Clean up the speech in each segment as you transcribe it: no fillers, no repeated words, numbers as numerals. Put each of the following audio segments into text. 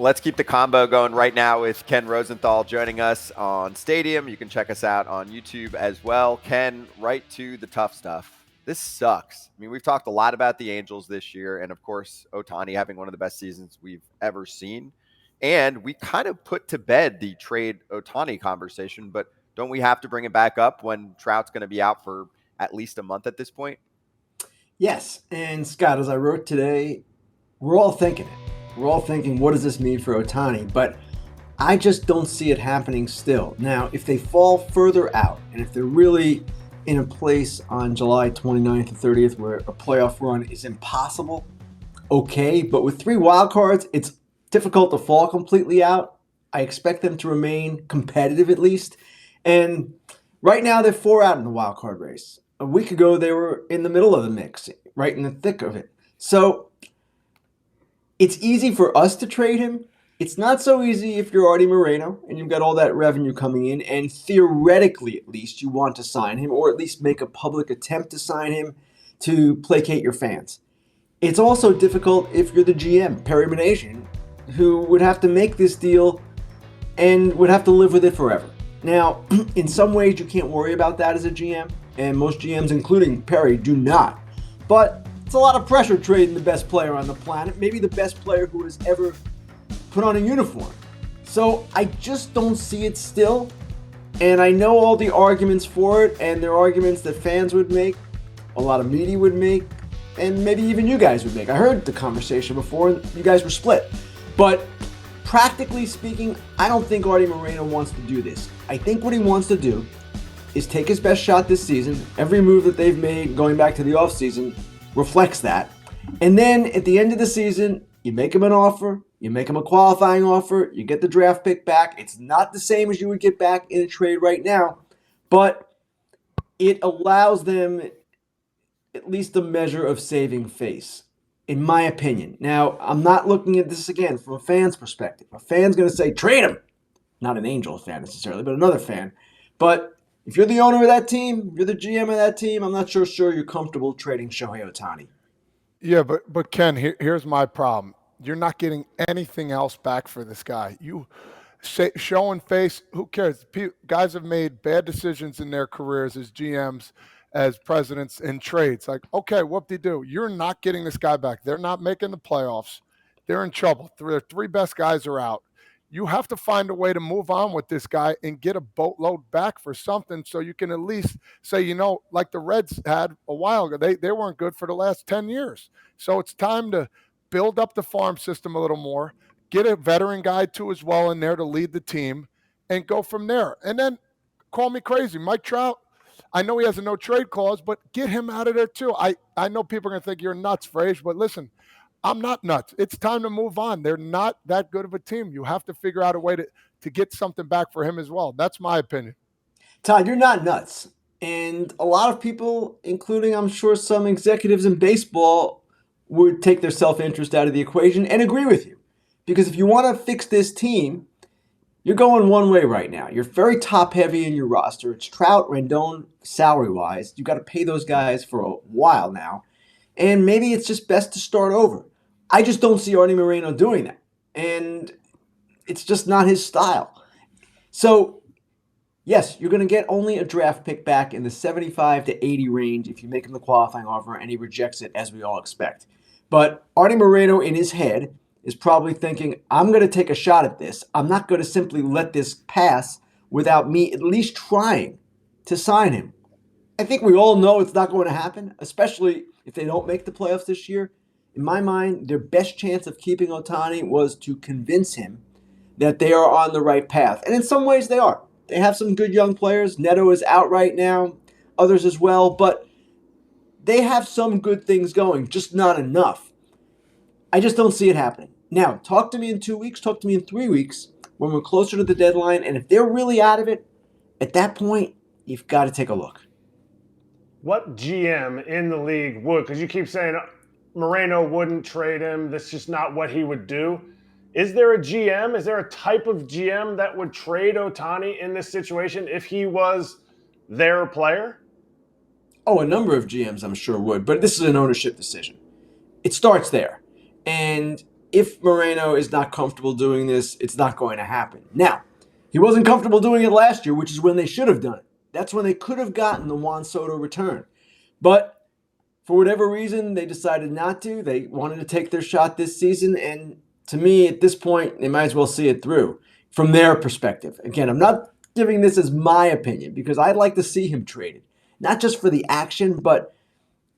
Let's keep the combo going right now with Ken Rosenthal joining us on Stadium. You can check us out on YouTube as well. Ken, right to the tough stuff. This sucks. I mean, we've talked a lot about the Angels this year, and of course, Ohtani having one of the best seasons we've ever seen. And we kind of put to bed the trade Ohtani conversation, but don't we have to bring it back up when Trout's going to be out for at least a month at this point? Yes, and Scott, as I wrote today, we're all thinking it. We're all thinking, what does this mean for Ohtani? But I just don't see it happening still. Now, if they fall further out, and if they're really in a place on July 29th and 30th where a playoff run is impossible, okay. But with 3 wild cards, it's difficult to fall completely out. I expect them to remain competitive at least. And right now, they're 4 out in the wild card race. A week ago, they were in the middle of the mix, right in the thick of it. So it's easy for us to trade him. It's not so easy if you're Artie Moreno and you've got all that revenue coming in, and theoretically at least you want to sign him, or at least make a public attempt to sign him to placate your fans. It's also difficult if you're the GM, Perry Minasian, who would have to make this deal and would have to live with it forever. Now, in some ways you can't worry about that as a GM, and most GMs, including Perry, do not. But it's a lot of pressure trading the best player on the planet, maybe the best player who has ever put on a uniform. So I just don't see it still. And I know all the arguments for it, and they're arguments that fans would make, a lot of media would make, and maybe even you guys would make. I heard the conversation before, and you guys were split. But practically speaking, I don't think Artie Moreno wants to do this. I think what he wants to do is take his best shot this season. Every move that they've made going back to the offseason reflects that. And then at the end of the season, you make him an offer, you make him a qualifying offer, you get the draft pick back. It's not the same as you would get back in a trade right now, but it allows them at least a measure of saving face, in my opinion. Now, I'm not looking at this again from a fan's perspective. A fan's going to say, trade him. Not an Angels fan necessarily, but another fan. But if you're the owner of that team, if you're the GM of that team, I'm not sure you're comfortable trading Shohei Ohtani. Yeah, but Ken, here's my problem. You're not getting anything else back for this guy. You say showing face, who cares? Guys have made bad decisions in their careers as GMs, as presidents in trades. Like, okay, whoop-de-doo. You're not getting this guy back. They're not making the playoffs. They're in trouble. Their 3 best guys are out. You have to find a way to move on with this guy and get a boatload back for something so you can at least say, like the Reds had a while ago, they weren't good for the last 10 years. So it's time to build up the farm system a little more, get a veteran guy too as well in there to lead the team, and go from there. And then call me crazy. Mike Trout, I know he has a no trade clause, but get him out of there too. I know people are going to think you're nuts, Frage, but listen, I'm not nuts. It's time to move on. They're not that good of a team. You have to figure out a way to get something back for him as well. That's my opinion. Todd, you're not nuts. And a lot of people, including I'm sure some executives in baseball, would take their self-interest out of the equation and agree with you. Because if you want to fix this team, you're going one way right now. You're very top-heavy in your roster. It's Trout, Rendon, salary-wise. You've got to pay those guys for a while now. And maybe it's just best to start over. I just don't see Artie Moreno doing that. And it's just not his style. So, yes, you're going to get only a draft pick back in the 75 to 80 range if you make him the qualifying offer and he rejects it, as we all expect. But Artie Moreno, in his head, is probably thinking, I'm going to take a shot at this. I'm not going to simply let this pass without me at least trying to sign him. I think we all know it's not going to happen, especially if they don't make the playoffs this year. In my mind, their best chance of keeping Ohtani was to convince him that they are on the right path. And in some ways they are. They have some good young players. Neto is out right now, others as well. But they have some good things going, just not enough. I just don't see it happening. Now, talk to me in 2 weeks, talk to me in 3 weeks when we're closer to the deadline. And if they're really out of it, at that point, you've got to take a look. What GM in the league would, because you keep saying Moreno wouldn't trade him, that's just not what he would do. Is there a GM, is there a type of GM that would trade Ohtani in this situation if he was their player? Oh, a number of GMs I'm sure would, but this is an ownership decision. It starts there. And if Moreno is not comfortable doing this, it's not going to happen. Now, he wasn't comfortable doing it last year, which is when they should have done it. That's when they could have gotten the Juan Soto return. But for whatever reason, they decided not to. They wanted to take their shot this season. And to me, at this point, they might as well see it through from their perspective. Again, I'm not giving this as my opinion because I'd like to see him traded. Not just for the action, but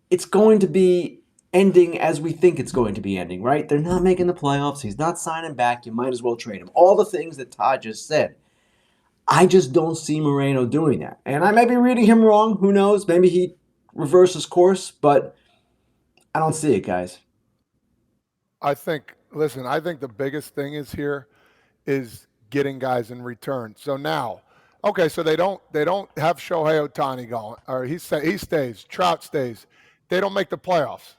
it's going to be ending as we think it's going to be ending, right? They're not making the playoffs. He's not signing back. You might as well trade him. All the things that Todd just said. I just don't see Moreno doing that. And I may be reading him wrong. Who knows? Maybe he reverses course, but I don't see it, guys. I think the biggest thing is getting guys in return. So now, okay, so they don't have Shohei Ohtani going, or he stays, Trout stays. They don't make the playoffs.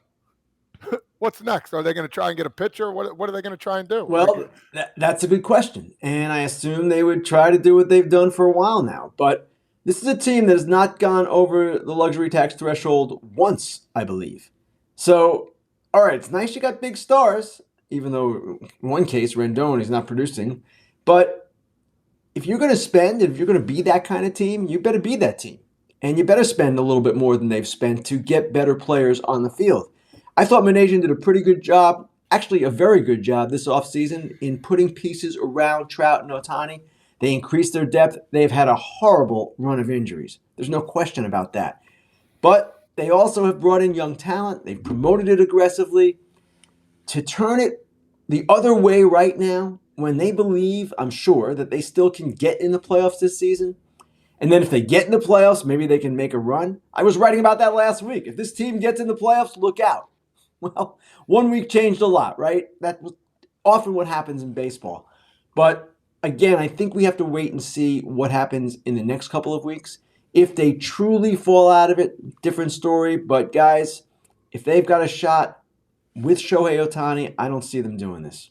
What's next? Are they going to try and get a pitcher? What are they going to try and do? Well, that's a good question. And I assume they would try to do what they've done for a while now. But this is a team that has not gone over the luxury tax threshold once, I believe. So, all right, it's nice you got big stars, even though in one case, Rendon is not producing. But if you're going to spend, if you're going to be that kind of team, you better be that team. And you better spend a little bit more than they've spent to get better players on the field. I thought Manasian did a pretty good job, actually a very good job this offseason in putting pieces around Trout and Ohtani. They increased their depth. They've had a horrible run of injuries. There's no question about that. But they also have brought in young talent. They've promoted it aggressively. To turn it the other way right now, when they believe, I'm sure, that they still can get in the playoffs this season, and then if they get in the playoffs, maybe they can make a run. I was writing about that last week. If this team gets in the playoffs, look out. Well, 1 week changed a lot, right? That was often what happens in baseball. But again, I think we have to wait and see what happens in the next couple of weeks. If they truly fall out of it, different story. But guys, if they've got a shot with Shohei Ohtani, I don't see them doing this.